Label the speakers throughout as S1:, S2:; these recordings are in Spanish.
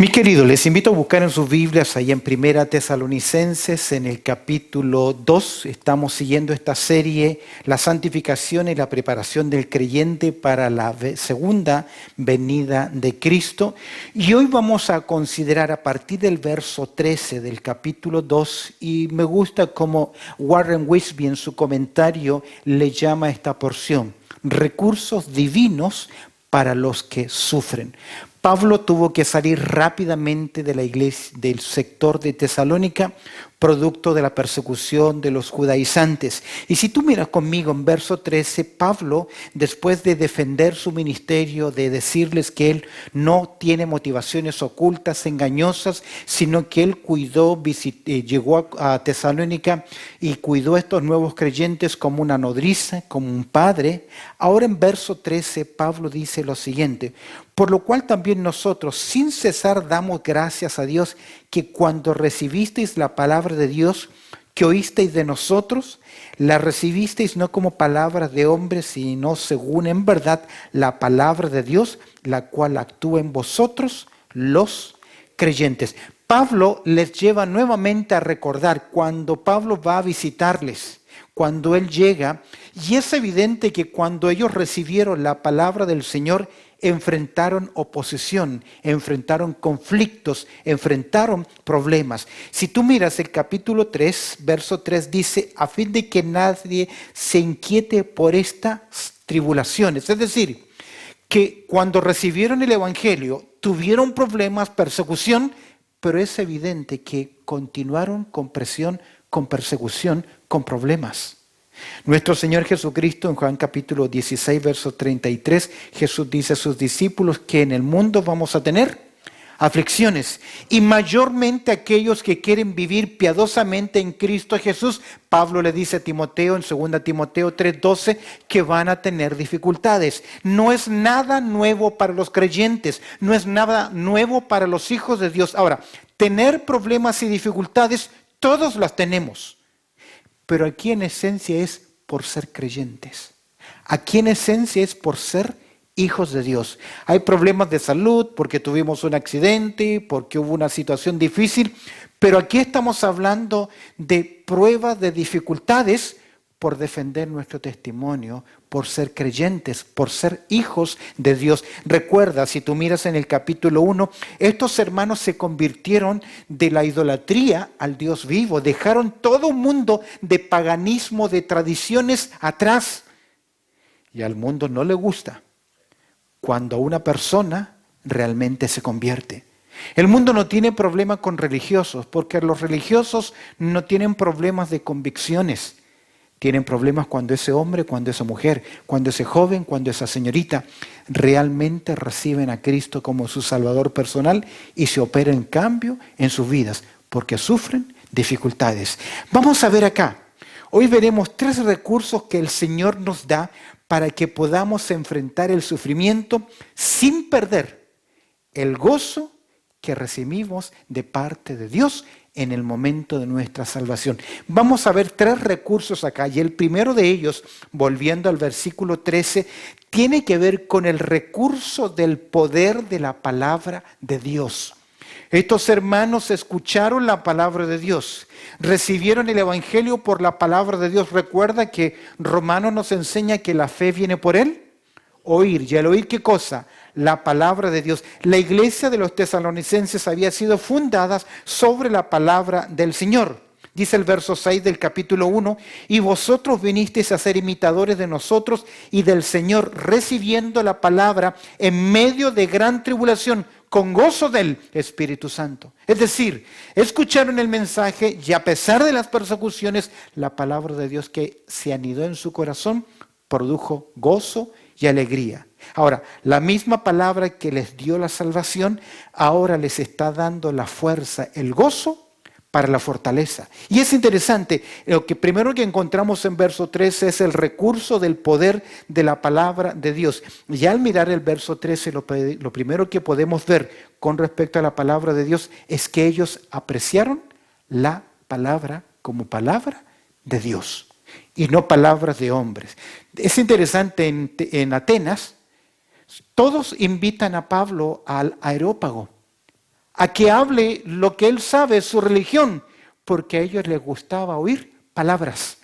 S1: Mis queridos, les invito a buscar en sus Biblias, ahí en Primera Tesalonicenses, en el capítulo 2. Estamos siguiendo esta serie, la santificación y la preparación del creyente para la segunda venida de Cristo. Y hoy vamos a considerar a partir del verso 13 del capítulo 2, y me gusta como Warren Wiersbe en su comentario le llama a esta porción, recursos divinos para los que sufren. Pablo tuvo que salir rápidamente de la iglesia, del sector de Tesalónica, producto de la persecución de los judaizantes. Y si tú miras conmigo en verso 13, Pablo, después de defender su ministerio, de decirles que él no tiene motivaciones ocultas, engañosas, sino que él llegó a Tesalónica y cuidó a estos nuevos creyentes como una nodriza, como un padre. Ahora en verso 13, Pablo dice lo siguiente: por lo cual también nosotros, sin cesar, damos gracias a Dios, que cuando recibisteis la palabra de Dios, que oísteis de nosotros, la recibisteis no como palabra de hombres, sino según en verdad la palabra de Dios, la cual actúa en vosotros, los creyentes. Pablo les lleva nuevamente a recordar cuando Pablo va a visitarles, cuando él llega, y es evidente que cuando ellos recibieron la palabra del Señor, enfrentaron oposición, enfrentaron conflictos, enfrentaron problemas. Si tú miras el capítulo 3, verso 3 dice, a fin de que nadie se inquiete por estas tribulaciones. Es decir, que cuando recibieron el evangelio tuvieron problemas, persecución, pero es evidente que continuaron con presión, con persecución, con problemas. Nuestro Señor Jesucristo en Juan capítulo 16, verso 33, Jesús dice a sus discípulos que en el mundo vamos a tener aflicciones, y mayormente aquellos que quieren vivir piadosamente en Cristo Jesús. Pablo le dice a Timoteo en 2 Timoteo 3:12 que van a tener dificultades. No es nada nuevo para los creyentes, no es nada nuevo para los hijos de Dios. Ahora, tener problemas y dificultades, todos las tenemos. Pero aquí en esencia es por ser creyentes. Aquí en esencia es por ser hijos de Dios. Hay problemas de salud porque tuvimos un accidente, porque hubo una situación difícil, pero aquí estamos hablando de pruebas, de dificultades por defender nuestro testimonio, por ser creyentes, por ser hijos de Dios. Recuerda, si tú miras en el capítulo 1, estos hermanos se convirtieron de la idolatría al Dios vivo, dejaron todo un mundo de paganismo, de tradiciones atrás. Y al mundo no le gusta cuando una persona realmente se convierte. El mundo no tiene problema con religiosos, porque los religiosos no tienen problemas de convicciones. Tienen problemas cuando ese hombre, cuando esa mujer, cuando ese joven, cuando esa señorita realmente reciben a Cristo como su Salvador personal y se opera en cambio en sus vidas, porque sufren dificultades. Vamos a ver acá. Hoy veremos 3 recursos que el Señor nos da para que podamos enfrentar el sufrimiento sin perder el gozo que recibimos de parte de Dios en el momento de nuestra salvación. Vamos a ver 3 recursos acá, y el primero de ellos, volviendo al versículo 13, tiene que ver con el recurso del poder de la palabra de Dios. Estos hermanos escucharon la palabra de Dios, recibieron el evangelio por la palabra de Dios. Recuerda que Romanos nos enseña que la fe viene por él, oír. ¿Y al oír qué cosa? La palabra de Dios. La iglesia de los tesalonicenses había sido fundada sobre la palabra del Señor. Dice el verso 6 del capítulo 1, y vosotros vinisteis a ser imitadores de nosotros y del Señor, recibiendo la palabra en medio de gran tribulación, con gozo del Espíritu Santo. Es decir, escucharon el mensaje y a pesar de las persecuciones, la palabra de Dios que se anidó en su corazón produjo gozo y alegría. Ahora, la misma palabra que les dio la salvación, ahora les está dando la fuerza, el gozo para la fortaleza. Y es interesante, lo que primero que encontramos en verso 13 es el recurso del poder de la palabra de Dios. Y al mirar el verso 13, lo primero que podemos ver con respecto a la palabra de Dios es que ellos apreciaron la palabra como palabra de Dios y no palabras de hombres. Es interesante, en Atenas, todos invitan a Pablo al Areópago, a que hable lo que él sabe, su religión, porque a ellos les gustaba oír palabras,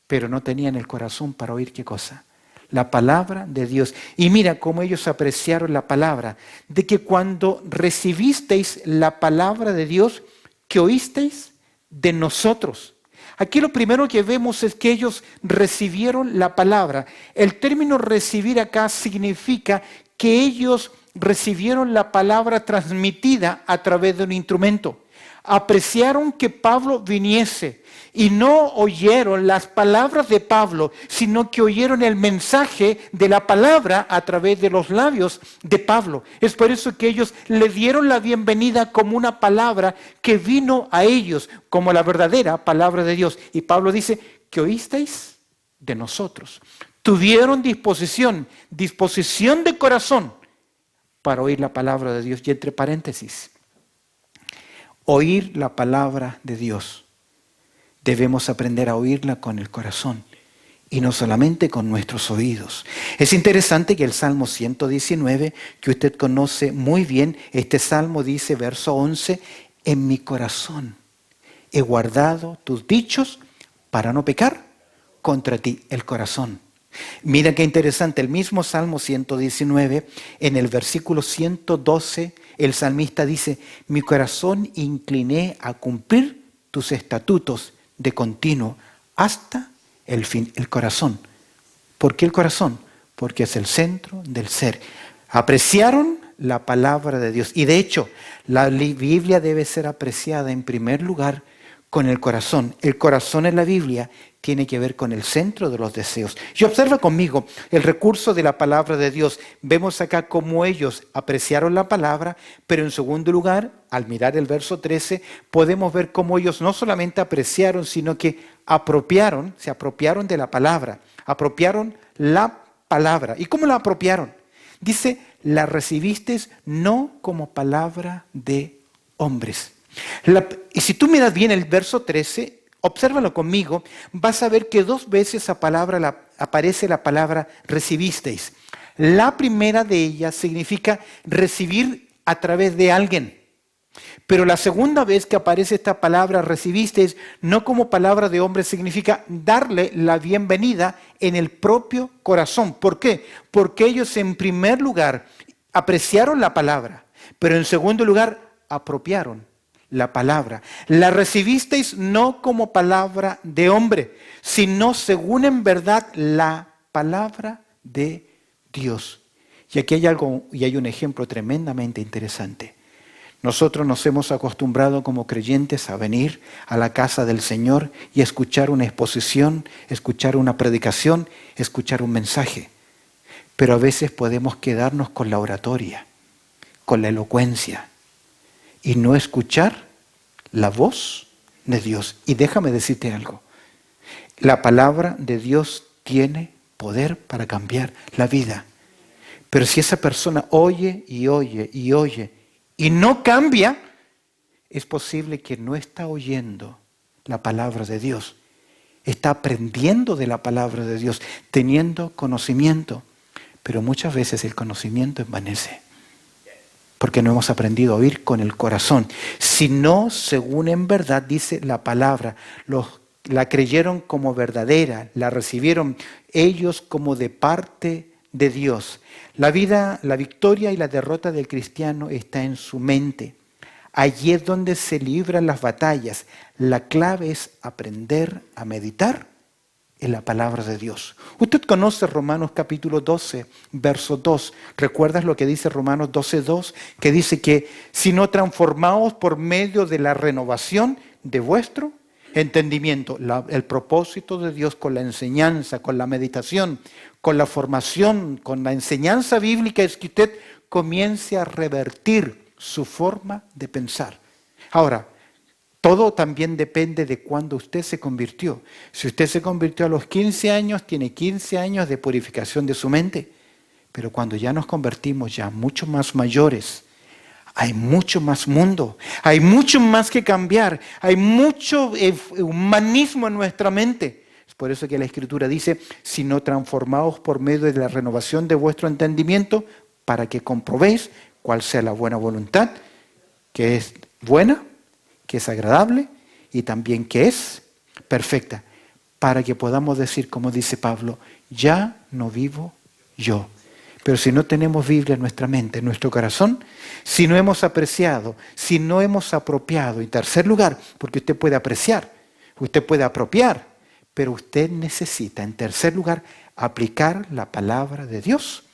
S1: pero no tenían el corazón para oír ¿qué cosa? La palabra de Dios. Y mira cómo ellos apreciaron la palabra, de que cuando recibisteis la palabra de Dios, que oísteis de nosotros. Aquí lo primero que vemos es que ellos recibieron la palabra. El término recibir acá significa que ellos recibieron la palabra transmitida a través de un instrumento. Apreciaron que Pablo viniese y no oyeron las palabras de Pablo, sino que oyeron el mensaje de la palabra a través de los labios de Pablo. Es por eso que ellos le dieron la bienvenida como una palabra que vino a ellos, como la verdadera palabra de Dios. Y Pablo dice, que oísteis de nosotros. Tuvieron disposición de corazón para oír la palabra de Dios. Y entre paréntesis, oír la palabra de Dios. Debemos aprender a oírla con el corazón y no solamente con nuestros oídos. Es interesante que el Salmo 119, que usted conoce muy bien, este Salmo dice, verso 11, en mi corazón he guardado tus dichos para no pecar contra ti, el corazón. Mira qué interesante, el mismo Salmo 119, en el versículo 112, el salmista dice, mi corazón incliné a cumplir tus estatutos de continuo hasta el fin. El corazón. ¿Por qué el corazón? Porque es el centro del ser. Apreciaron la palabra de Dios. Y de hecho, la Biblia debe ser apreciada en primer lugar con el corazón. El corazón en la Biblia tiene que ver con el centro de los deseos. Y observa conmigo el recurso de la palabra de Dios. Vemos acá cómo ellos apreciaron la palabra, pero en segundo lugar, al mirar el verso 13, podemos ver cómo ellos no solamente apreciaron, sino que se apropiaron de la palabra. Apropiaron la palabra. ¿Y cómo la apropiaron? Dice, la recibisteis no como palabra de hombres. Y si tú miras bien el verso 13, obsérvalo conmigo, vas a ver que 2 veces aparece la palabra recibisteis. La primera de ellas significa recibir a través de alguien. Pero la segunda vez que aparece esta palabra recibisteis, no como palabra de hombre, significa darle la bienvenida en el propio corazón. ¿Por qué? Porque ellos en primer lugar apreciaron la palabra, pero en segundo lugar apropiaron la palabra. La recibisteis no como palabra de hombre, sino según en verdad la palabra de Dios. Y aquí hay un ejemplo tremendamente interesante. Nosotros nos hemos acostumbrado como creyentes a venir a la casa del Señor y escuchar una exposición, escuchar una predicación, escuchar un mensaje. Pero a veces podemos quedarnos con la oratoria, con la elocuencia, y no escuchar la voz de Dios. Y déjame decirte algo. La palabra de Dios tiene poder para cambiar la vida. Pero si esa persona oye y oye y oye y no cambia, es posible que no está oyendo la palabra de Dios. Está aprendiendo de la palabra de Dios, teniendo conocimiento. Pero muchas veces el conocimiento envanece. Porque no hemos aprendido a oír con el corazón, sino según en verdad dice la palabra. La creyeron como verdadera, la recibieron ellos como de parte de Dios. La victoria y la derrota del cristiano está en su mente. Allí es donde se libran las batallas. La clave es aprender a meditar en la palabra de Dios. Usted conoce Romanos capítulo 12, verso 2. ¿Recuerdas lo que dice Romanos 12, 2? Que dice que si no transformaos por medio de la renovación de vuestro entendimiento. El propósito de Dios con la enseñanza, con la meditación, con la formación, con la enseñanza bíblica es que usted comience a revertir su forma de pensar. Ahora, todo también depende de cuándo usted se convirtió. Si usted se convirtió a los 15 años, tiene 15 años de purificación de su mente. Pero cuando ya nos convertimos ya mucho más mayores, hay mucho más mundo, hay mucho más que cambiar, hay mucho humanismo en nuestra mente. Es por eso que la Escritura dice, si no transformaos por medio de la renovación de vuestro entendimiento, para que comprobéis cuál sea la buena voluntad que es buena, que es agradable y también que es perfecta, para que podamos decir, como dice Pablo, ya no vivo yo. Pero si no tenemos Biblia en nuestra mente, en nuestro corazón, si no hemos apreciado, si no hemos apropiado, en tercer lugar, porque usted puede apreciar, usted puede apropiar, pero usted necesita, en tercer lugar, aplicar la palabra de Dios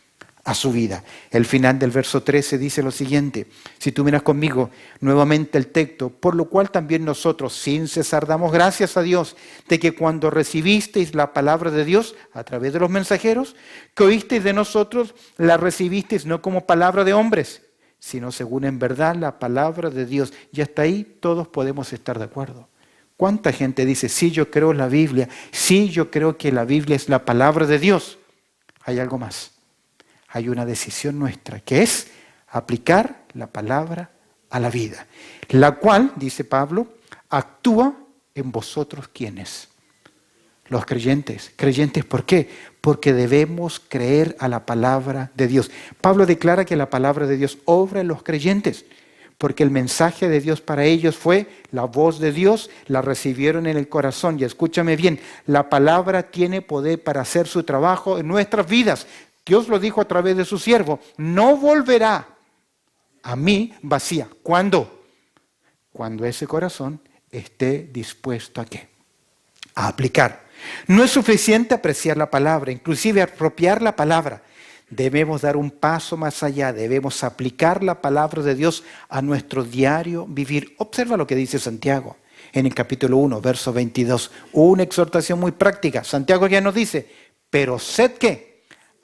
S1: a su vida. El final del verso 13 dice lo siguiente, si tú miras conmigo nuevamente el texto, por lo cual también nosotros sin cesar damos gracias a Dios de que cuando recibisteis la palabra de Dios a través de los mensajeros, que oísteis de nosotros, la recibisteis no como palabra de hombres, sino según en verdad la palabra de Dios. Y hasta ahí todos podemos estar de acuerdo. ¿Cuánta gente dice, sí, yo creo en la Biblia, sí, yo creo que la Biblia es la palabra de Dios? Hay algo más. Hay una decisión nuestra, que es aplicar la palabra a la vida, la cual, dice Pablo, actúa en vosotros, ¿quiénes? Los creyentes. ¿Creyentes por qué? Porque debemos creer a la palabra de Dios. Pablo declara que la palabra de Dios obra en los creyentes, porque el mensaje de Dios para ellos fue la voz de Dios, la recibieron en el corazón. Y escúchame bien, la palabra tiene poder para hacer su trabajo en nuestras vidas. Dios lo dijo a través de su siervo, no volverá a mí vacía. ¿Cuándo? Cuando ese corazón esté dispuesto ¿a qué? A aplicar. No es suficiente apreciar la palabra, inclusive apropiar la palabra. Debemos dar un paso más allá, debemos aplicar la palabra de Dios a nuestro diario vivir. Observa lo que dice Santiago en el capítulo 1, verso 22. Una exhortación muy práctica. Santiago ya nos dice, pero sed ¿qué?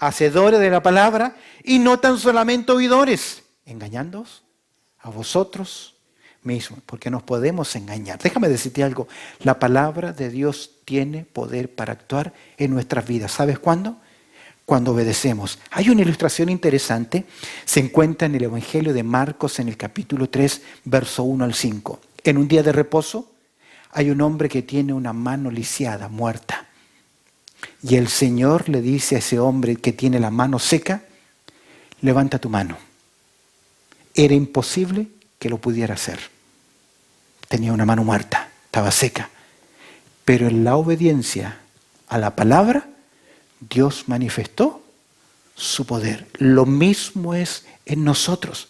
S1: Hacedores de la palabra y no tan solamente oidores, engañándoos a vosotros mismos, porque nos podemos engañar. Déjame decirte algo, la palabra de Dios tiene poder para actuar en nuestras vidas. ¿Sabes cuándo? Cuando obedecemos. Hay una ilustración interesante, se encuentra en el Evangelio de Marcos en el capítulo 3, verso 1 al 5. En un día de reposo hay un hombre que tiene una mano lisiada, muerta. Y el Señor le dice a ese hombre que tiene la mano seca, levanta tu mano. Era imposible que lo pudiera hacer. Tenía una mano muerta, estaba seca. Pero en la obediencia a la palabra, Dios manifestó su poder. Lo mismo es en nosotros.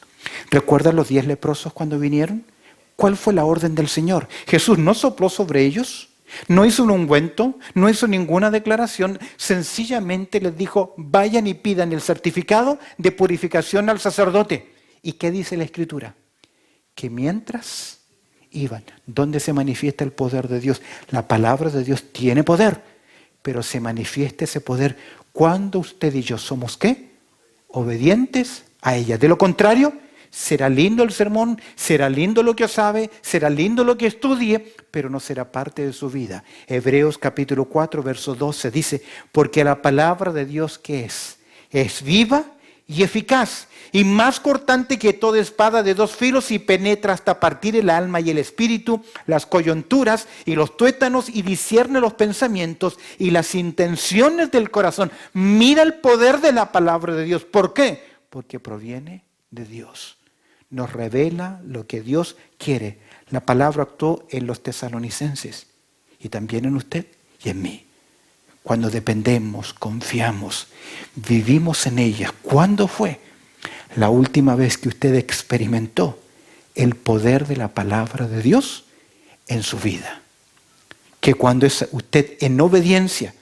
S1: ¿Recuerdan los 10 leprosos cuando vinieron? ¿Cuál fue la orden del Señor? Jesús no sopló sobre ellos, no hizo un ungüento, no hizo ninguna declaración, sencillamente les dijo, vayan y pidan el certificado de purificación al sacerdote. ¿Y qué dice la Escritura? Que mientras iban, ¿dónde se manifiesta el poder de Dios? La palabra de Dios tiene poder, pero se manifiesta ese poder cuando usted y yo somos ¿qué? Obedientes a ella. De lo contrario, será lindo el sermón, será lindo lo que sabe, será lindo lo que estudie, pero no será parte de su vida. Hebreos capítulo 4, verso 12 dice, porque la palabra de Dios ¿qué es? Es viva y eficaz, y más cortante que toda espada de 2 filos, y penetra hasta partir el alma y el espíritu, las coyunturas y los tuétanos, y discierne los pensamientos y las intenciones del corazón. Mira el poder de la palabra de Dios. ¿Por qué? Porque proviene de Dios. Nos revela lo que Dios quiere. La palabra actuó en los tesalonicenses y también en usted y en mí. Cuando dependemos, confiamos, vivimos en ella. ¿Cuándo fue la última vez que usted experimentó el poder de la palabra de Dios en su vida? Que cuando usted en obediencia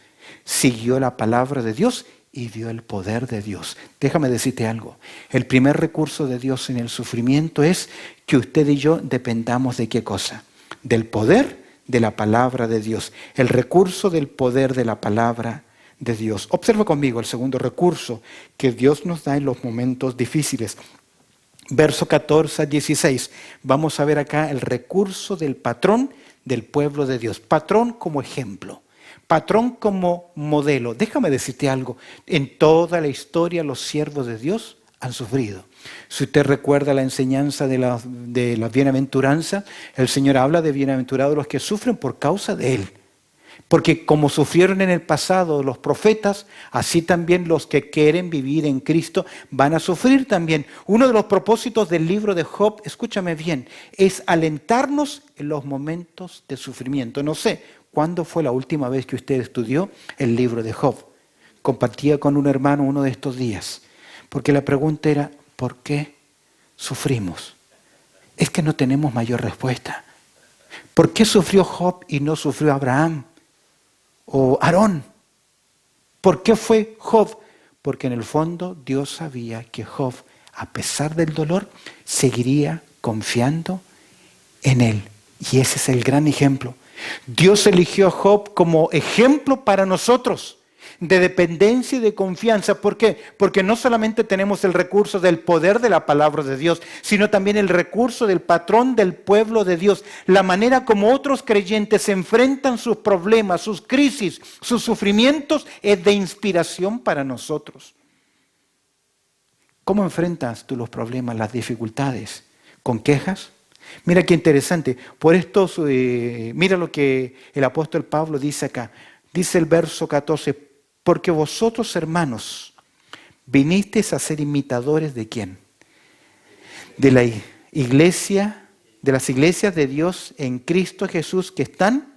S1: siguió la palabra de Dios y vio el poder de Dios. Déjame decirte algo. El primer recurso de Dios en el sufrimiento es que usted y yo dependamos de ¿qué cosa? Del poder de la palabra de Dios. El recurso del poder de la palabra de Dios. Observa conmigo el segundo recurso que Dios nos da en los momentos difíciles. Verso 14 a 16. Vamos a ver acá el recurso del patrón del pueblo de Dios. Patrón como ejemplo. Patrón como modelo. Déjame decirte algo. En toda la historia los siervos de Dios han sufrido. Si usted recuerda la enseñanza de la bienaventuranza, el Señor habla de bienaventurados los que sufren por causa de Él. Porque como sufrieron en el pasado los profetas, así también los que quieren vivir en Cristo van a sufrir también. Uno de los propósitos del libro de Job, escúchame bien, es alentarnos en los momentos de sufrimiento. No sé, ¿cuándo fue la última vez que usted estudió el libro de Job? Compartía con un hermano uno de estos días. Porque la pregunta era, ¿por qué sufrimos? Es que no tenemos mayor respuesta. ¿Por qué sufrió Job y no sufrió Abraham o Aarón? ¿Por qué fue Job? Porque en el fondo Dios sabía que Job, a pesar del dolor, seguiría confiando en él. Y ese es el gran ejemplo. Dios eligió a Job como ejemplo para nosotros de dependencia y de confianza. ¿Por qué? Porque no solamente tenemos el recurso del poder de la palabra de Dios, sino también el recurso del patrón del pueblo de Dios. La manera como otros creyentes enfrentan sus problemas, sus crisis, sus sufrimientos, es de inspiración para nosotros. ¿Cómo enfrentas tú los problemas, las dificultades? ¿Con quejas? Mira qué interesante. Por esto, mira lo que el apóstol Pablo dice acá. Dice el verso 14, porque vosotros, hermanos, vinisteis a ser imitadores ¿de quién? De la iglesia, de las iglesias de Dios en Cristo Jesús que están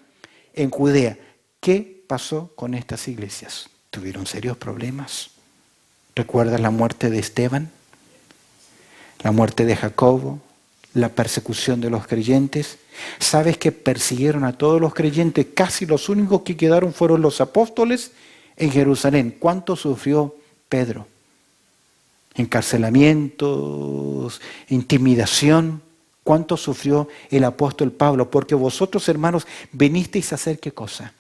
S1: en Judea. ¿Qué pasó con estas iglesias? ¿Tuvieron serios problemas? ¿Recuerdas la muerte de Esteban? ¿La muerte de Jacobo? ¿La persecución de los creyentes? ¿Sabes que persiguieron a todos los creyentes? Casi los únicos que quedaron fueron los apóstoles en Jerusalén. ¿Cuánto sufrió Pedro? Encarcelamientos, intimidación. ¿Cuánto sufrió el apóstol Pablo? Porque vosotros, hermanos, vinisteis a hacer ¿qué cosa?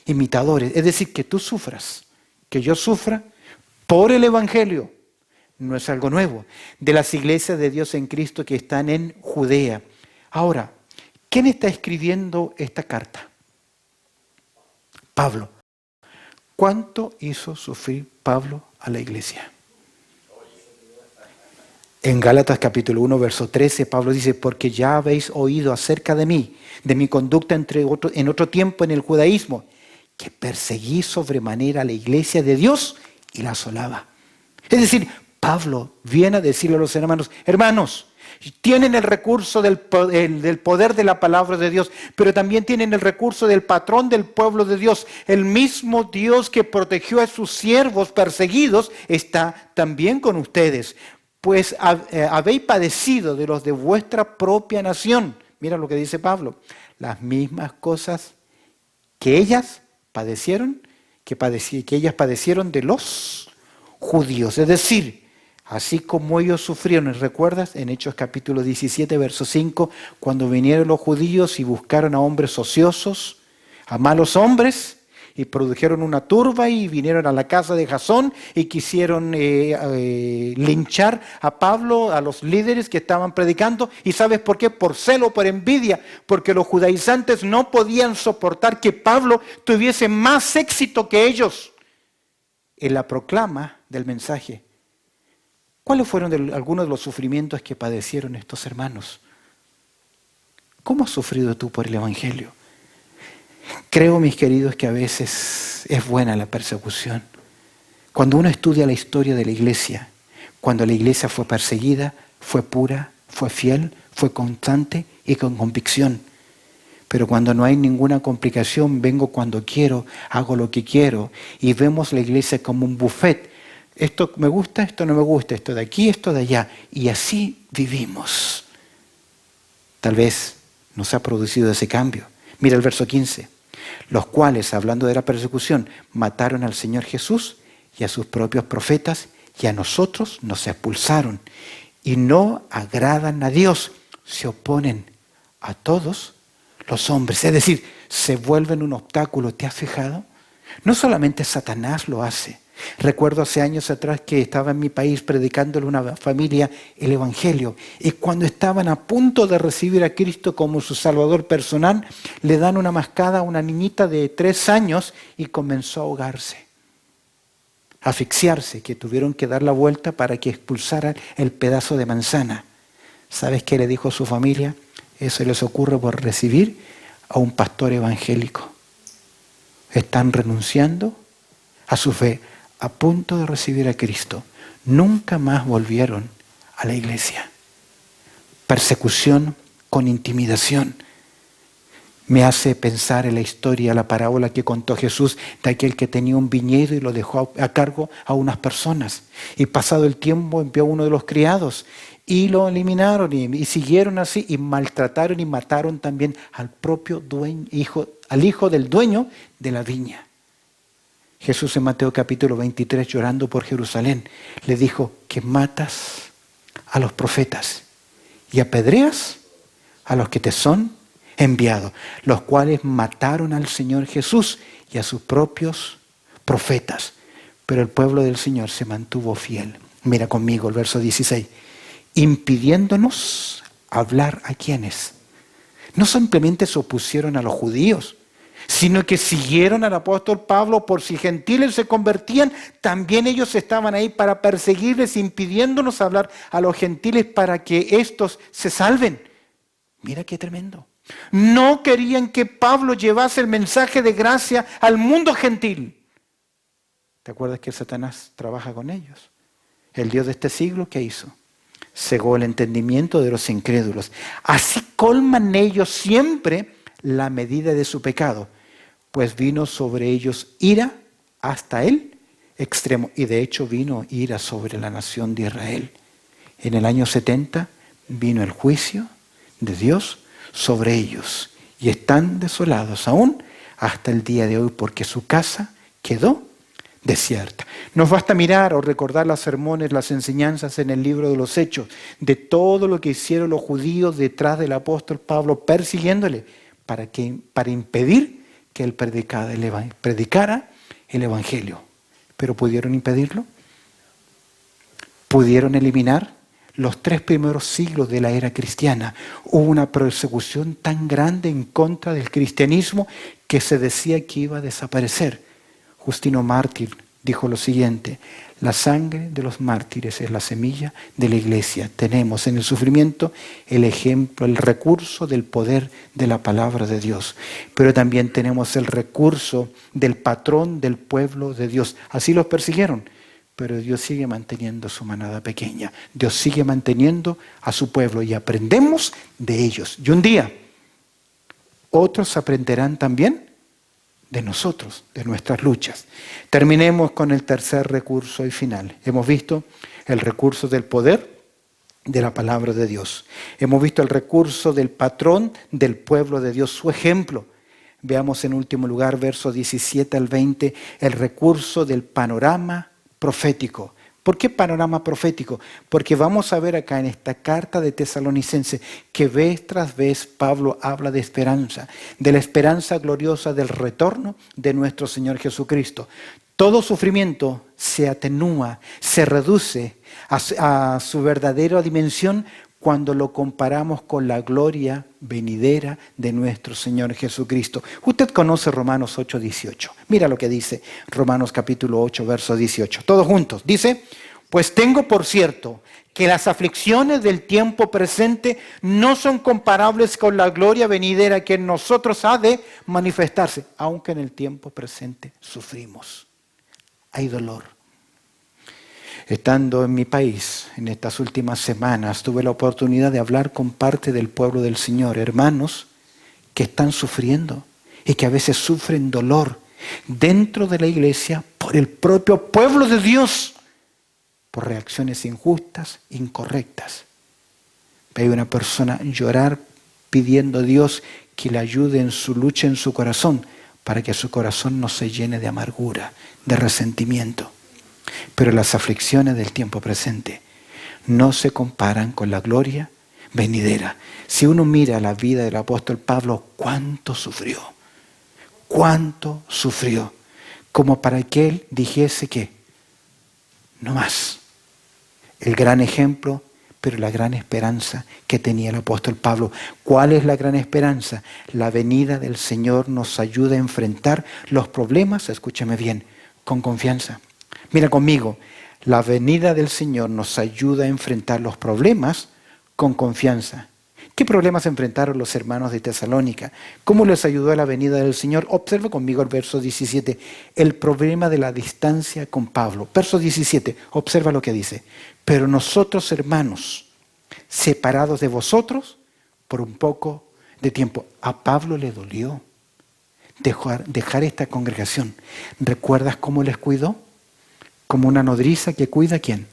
S1: Imitadores. Es decir, que tú sufras, que yo sufra por el Evangelio. No es algo nuevo. De las iglesias de Dios en Cristo que están en Judea. Ahora, ¿quién está escribiendo esta carta? Pablo. ¿Cuánto hizo sufrir Pablo a la iglesia? En Gálatas capítulo 1, verso 13, Pablo dice, porque ya habéis oído acerca de mí, de mi conducta en otro tiempo en el judaísmo, que perseguí sobremanera a la iglesia de Dios y la asolaba. Es decir, Pablo viene a decirle a los hermanos, hermanos, tienen el recurso del poder de la palabra de Dios, pero también tienen el recurso del patrón del pueblo de Dios. El mismo Dios que protegió a sus siervos perseguidos está también con ustedes. Pues habéis padecido de los de vuestra propia nación. Mira lo que dice Pablo. Las mismas cosas que ellas padecieron, que ellas padecieron de los judíos. Es decir, así como ellos sufrieron, ¿recuerdas? En Hechos capítulo 17, verso 5, cuando vinieron los judíos y buscaron a hombres ociosos, a malos hombres, y produjeron una turba y vinieron a la casa de Jasón y quisieron linchar a Pablo, a los líderes que estaban predicando. ¿Y sabes por qué? Por celo, por envidia, porque los judaizantes no podían soportar que Pablo tuviese más éxito que ellos en la proclama del mensaje. ¿Cuáles fueron algunos de los sufrimientos que padecieron estos hermanos? ¿Cómo has sufrido tú por el Evangelio? Creo, mis queridos, que a veces es buena la persecución. Cuando uno estudia la historia de la iglesia, cuando la iglesia fue perseguida, fue pura, fue fiel, fue constante y con convicción. Pero cuando no hay ninguna complicación, vengo cuando quiero, hago lo que quiero y vemos la iglesia como un buffet. Esto me gusta, esto no me gusta, esto de aquí, esto de allá. Y así vivimos. Tal vez nos ha producido ese cambio. Mira el verso 15. Los cuales, hablando de la persecución, mataron al Señor Jesús y a sus propios profetas y a nosotros nos expulsaron. Y no agradan a Dios, se oponen a todos los hombres. Es decir, se vuelven un obstáculo. ¿Te has fijado? No solamente Satanás lo hace. Recuerdo hace años atrás que estaba en mi país predicándole a una familia el Evangelio y cuando estaban a punto de recibir a Cristo como su Salvador personal, le dan una mascada a una niñita de 3 años y comenzó a ahogarse, a asfixiarse, que tuvieron que dar la vuelta para que expulsaran el pedazo de manzana. ¿Sabes qué le dijo a su familia? Eso les ocurre por recibir a un pastor evangélico. están renunciando a su fe, a punto de recibir a Cristo. Nunca más volvieron a la iglesia. Persecución con intimidación. Me hace pensar en la historia, la parábola que contó Jesús de aquel que tenía un viñedo y lo dejó a cargo a unas personas. Y pasado el tiempo envió a uno de los criados y lo eliminaron y siguieron así y maltrataron y mataron también al propio al hijo del dueño de la viña. Jesús en Mateo capítulo 23, llorando por Jerusalén, le dijo que matas a los profetas y apedreas a los que te son enviados, los cuales mataron al Señor Jesús y a sus propios profetas. Pero el pueblo del Señor se mantuvo fiel. Mira conmigo el verso 16. Impidiéndonos hablar a quienes. No simplemente se opusieron a los judíos, sino que siguieron al apóstol Pablo por si gentiles se convertían, también ellos estaban ahí para perseguirles, impidiéndonos hablar a los gentiles para que estos se salven. Mira qué tremendo. No querían que Pablo llevase el mensaje de gracia al mundo gentil. ¿Te acuerdas que Satanás trabaja con ellos? El Dios de este siglo, ¿qué hizo? Cegó el entendimiento de los incrédulos. Así colman ellos siempre la medida de su pecado, pues vino sobre ellos ira hasta el extremo. Y de hecho vino ira sobre la nación de Israel. En el año 70 vino el juicio de Dios sobre ellos. Y están desolados aún hasta el día de hoy porque su casa quedó desierta. Nos basta mirar o recordar los sermones, las enseñanzas en el libro de los Hechos, de todo lo que hicieron los judíos detrás del apóstol Pablo, persiguiéndole para impedir que él predicara el evangelio. ¿Pero pudieron impedirlo? ¿Pudieron eliminar? Los 3 primeros siglos de la era cristiana hubo una persecución tan grande en contra del cristianismo que se decía que iba a desaparecer. Justino Mártir dijo lo siguiente: la sangre de los mártires es la semilla de la iglesia. Tenemos en el sufrimiento el ejemplo, el recurso del poder de la palabra de Dios. Pero también tenemos el recurso del patrón del pueblo de Dios. Así los persiguieron, pero Dios sigue manteniendo su manada pequeña. Dios sigue manteniendo a su pueblo y aprendemos de ellos. Y un día otros aprenderán también de nosotros, de nuestras luchas. Terminemos con el tercer recurso y final. Hemos visto el recurso del poder de la palabra de Dios. Hemos visto el recurso del patrón del pueblo de Dios, su ejemplo. Veamos en último lugar, versos 17 al 20, el recurso del panorama profético. ¿Por qué panorama profético? Porque vamos a ver acá en esta carta de Tesalonicenses que vez tras vez Pablo habla de esperanza, de la esperanza gloriosa del retorno de nuestro Señor Jesucristo. Todo sufrimiento se atenúa, se reduce a su verdadera dimensión cuando lo comparamos con la gloria venidera de nuestro Señor Jesucristo. Usted conoce Romanos 8:18. Mira lo que dice Romanos capítulo 8, verso 18. Todos juntos. Dice: pues tengo por cierto que las aflicciones del tiempo presente no son comparables con la gloria venidera que en nosotros ha de manifestarse. Aunque en el tiempo presente sufrimos. Hay dolor. Estando en mi país, en estas últimas semanas, tuve la oportunidad de hablar con parte del pueblo del Señor, hermanos que están sufriendo y que a veces sufren dolor dentro de la iglesia por el propio pueblo de Dios, por reacciones injustas, incorrectas. Veo una persona llorar pidiendo a Dios que le ayude en su lucha en su corazón, para que su corazón no se llene de amargura, de resentimiento. Pero las aflicciones del tiempo presente no se comparan con la gloria venidera. Si uno mira la vida del apóstol Pablo, cuánto sufrió, como para que él dijese que no más. El gran ejemplo, pero la gran esperanza que tenía el apóstol Pablo. ¿Cuál es la gran esperanza? La venida del Señor nos ayuda a enfrentar los problemas, escúchame bien, con confianza. Mira conmigo, la venida del Señor nos ayuda a enfrentar los problemas con confianza. ¿Qué problemas enfrentaron los hermanos de Tesalónica? ¿Cómo les ayudó a la venida del Señor? Observa conmigo el verso 17, el problema de la distancia con Pablo. Verso 17, observa lo que dice. Pero nosotros, hermanos, separados de vosotros por un poco de tiempo. A Pablo le dolió dejar esta congregación. ¿Recuerdas cómo les cuidó? Como una nodriza que cuida ¿a quién?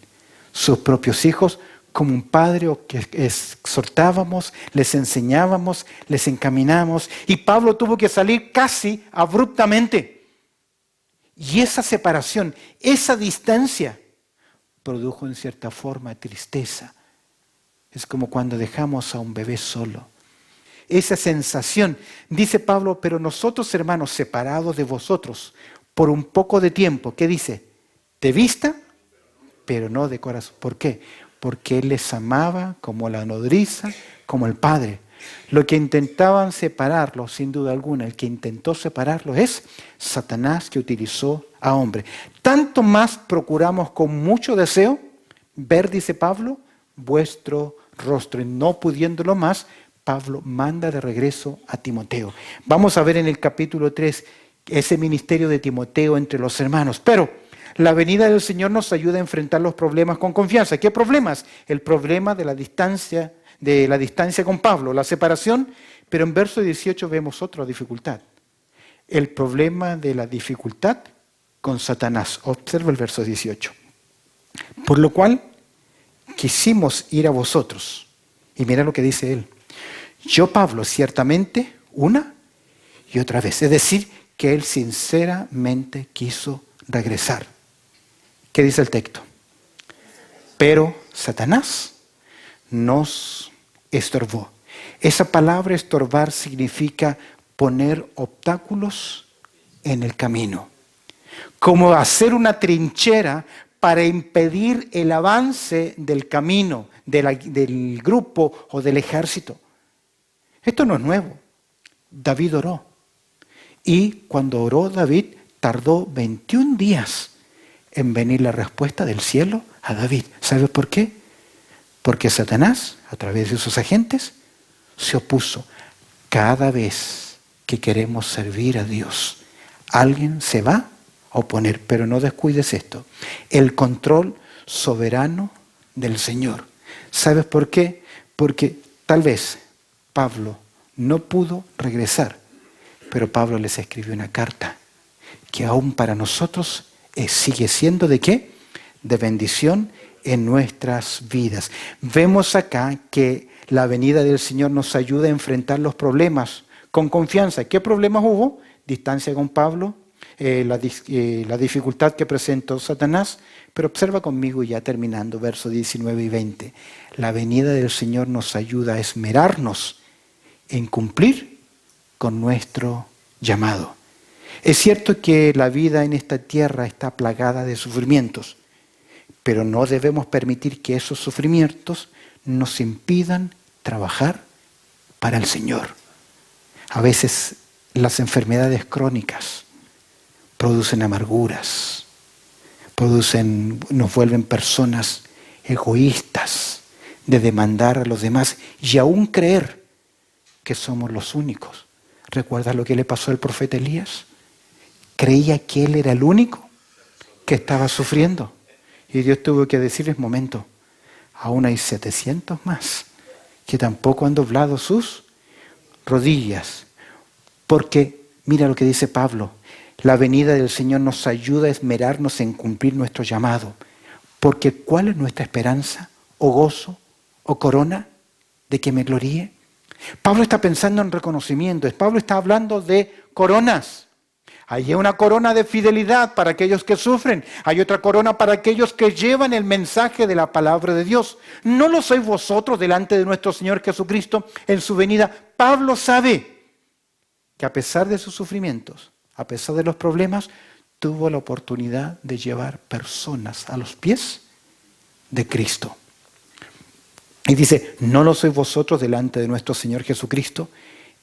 S1: Sus propios hijos, como un padre que exhortábamos, les enseñábamos, les encaminamos. Y Pablo tuvo que salir casi abruptamente. Y esa separación, esa distancia, produjo en cierta forma tristeza. Es como cuando dejamos a un bebé solo. Esa sensación, dice Pablo, pero nosotros hermanos separados de vosotros por un poco de tiempo, ¿qué dice? De vista, pero no de corazón. ¿Por qué? Porque Él les amaba como la nodriza, como el Padre. Lo que intentaban separarlos, sin duda alguna, el que intentó separarlos es Satanás, que utilizó a hombre. Tanto más procuramos con mucho deseo ver, dice Pablo, vuestro rostro. Y no pudiéndolo más, Pablo manda de regreso a Timoteo. Vamos a ver en el capítulo 3 ese ministerio de Timoteo entre los hermanos. Pero la venida del Señor nos ayuda a enfrentar los problemas con confianza. ¿Qué problemas? El problema de la distancia con Pablo, la separación. Pero en verso 18 vemos otra dificultad. El problema de la dificultad con Satanás. Observa el verso 18. Por lo cual quisimos ir a vosotros. Y mira lo que dice él. Yo, Pablo, ciertamente, una y otra vez. Es decir, que él sinceramente quiso regresar. ¿Qué dice el texto? Pero Satanás nos estorbó. Esa palabra estorbar significa poner obstáculos en el camino. Como hacer una trinchera para impedir el avance del camino, del grupo o del ejército. Esto no es nuevo. David oró. Y cuando oró David, tardó 21 días en venir la respuesta del cielo a David. ¿Sabe por qué? Porque Satanás, a través de sus agentes, se opuso. Cada vez que queremos servir a Dios, alguien se va a oponer. Pero no descuides esto. El control soberano del Señor. ¿Sabes por qué? Porque tal vez Pablo no pudo regresar, pero Pablo les escribió una carta que aún para nosotros sigue siendo ¿de qué? De bendición en nuestras vidas. Vemos acá que la venida del Señor nos ayuda a enfrentar los problemas con confianza. ¿Qué problemas hubo? Distancia con Pablo, la dificultad que presentó Satanás. Pero observa conmigo, ya terminando, versos 19 y 20. La venida del Señor nos ayuda a esmerarnos en cumplir con nuestro llamado. Es cierto que la vida en esta tierra está plagada de sufrimientos, pero no debemos permitir que esos sufrimientos nos impidan trabajar para el Señor. A veces las enfermedades crónicas producen amarguras, nos vuelven personas egoístas de demandar a los demás y aún creer que somos los únicos. ¿Recuerdas lo que le pasó al profeta Elías? Creía que él era el único que estaba sufriendo. Y Dios tuvo que decirles, momento, aún hay 700 más que tampoco han doblado sus rodillas. Porque, mira lo que dice Pablo, la venida del Señor nos ayuda a esmerarnos en cumplir nuestro llamado. Porque ¿cuál es nuestra esperanza, o gozo, o corona de que me gloríe? Pablo está pensando en reconocimiento. Pablo está hablando de coronas. Hay una corona de fidelidad para aquellos que sufren. Hay otra corona para aquellos que llevan el mensaje de la palabra de Dios. ¿No lo sois vosotros delante de nuestro Señor Jesucristo en su venida? Pablo sabe que a pesar de sus sufrimientos, a pesar de los problemas, tuvo la oportunidad de llevar personas a los pies de Cristo. Y dice, ¿no lo sois vosotros delante de nuestro Señor Jesucristo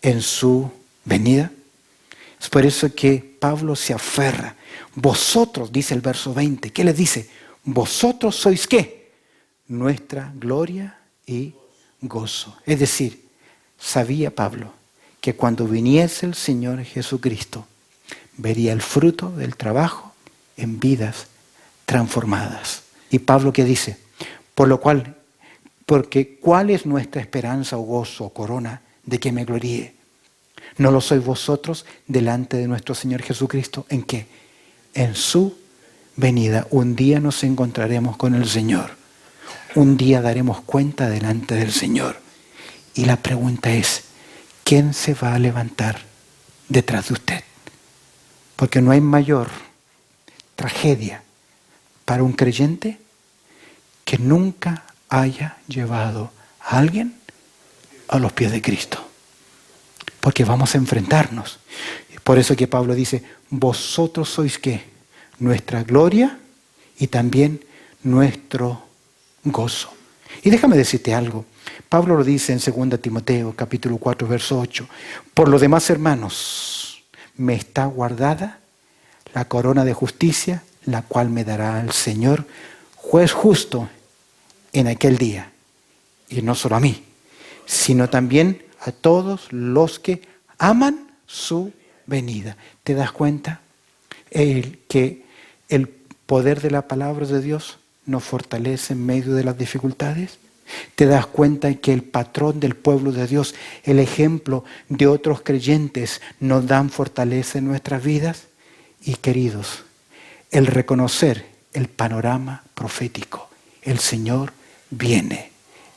S1: en su venida? Es por eso que Pablo se aferra. Vosotros, dice el verso 20, ¿qué les dice? Vosotros sois ¿qué? Nuestra gloria y gozo. Es decir, sabía Pablo que cuando viniese el Señor Jesucristo, vería el fruto del trabajo en vidas transformadas. Y Pablo, ¿qué dice? Por lo cual, porque ¿cuál es nuestra esperanza o gozo o corona de que me gloríe? ¿No lo sois vosotros delante de nuestro Señor Jesucristo? ¿En qué? En su venida. Un día nos encontraremos con el Señor. Un día daremos cuenta delante del Señor. Y la pregunta es, ¿quién se va a levantar detrás de usted? Porque no hay mayor tragedia para un creyente que nunca haya llevado a alguien a los pies de Cristo. Porque vamos a enfrentarnos. Por eso que Pablo dice, vosotros sois ¿qué? Nuestra gloria y también nuestro gozo. Y déjame decirte algo. Pablo lo dice en 2 Timoteo, capítulo 4, verso 8. Por lo demás, hermanos, me está guardada la corona de justicia, la cual me dará el Señor, juez justo, en aquel día. Y no solo a mí, sino también a todos los que aman su venida. ¿Te das cuenta? Que el poder de la palabra de Dios nos fortalece en medio de las dificultades. ¿Te das cuenta que el patrón del pueblo de Dios, el ejemplo de otros creyentes, nos dan fortaleza en nuestras vidas? Y queridos, el reconocer el panorama profético, el Señor viene.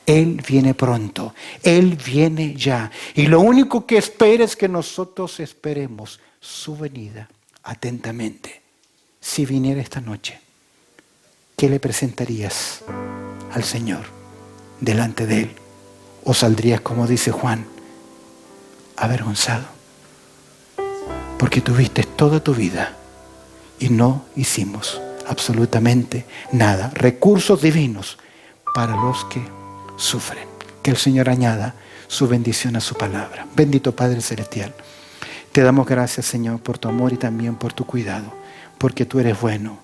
S1: Él viene pronto, Él viene ya. Y lo único que espera es que nosotros esperemos su venida atentamente. Si viniera esta noche, ¿qué le presentarías al Señor delante de Él? ¿O saldrías, como dice Juan, avergonzado? Porque tuviste toda tu vida y no hicimos absolutamente nada. Recursos divinos para los que sufren. Que el Señor añada su bendición a su palabra. Bendito Padre Celestial, te damos gracias, Señor, por tu amor y también por tu cuidado, porque tú eres bueno.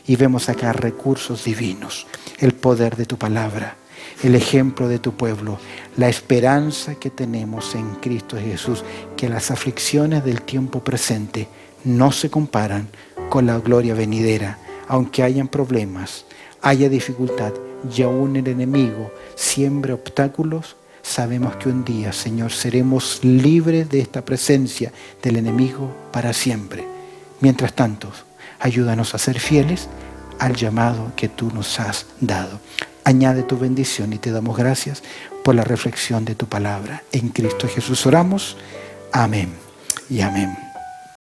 S1: Y vemos acá recursos divinos, el poder de tu palabra, el ejemplo de tu pueblo, la esperanza que tenemos en Cristo Jesús, que las aflicciones del tiempo presente no se comparan con la gloria venidera, aunque hayan problemas, haya dificultad y aún el enemigo siembre obstáculos. Sabemos que un día, Señor, seremos libres de esta presencia del enemigo para siempre. Mientras tanto, ayúdanos a ser fieles al llamado que tú nos has dado. Añade tu bendición y te damos gracias por la reflexión de tu palabra. En Cristo Jesús oramos. Amén y amén.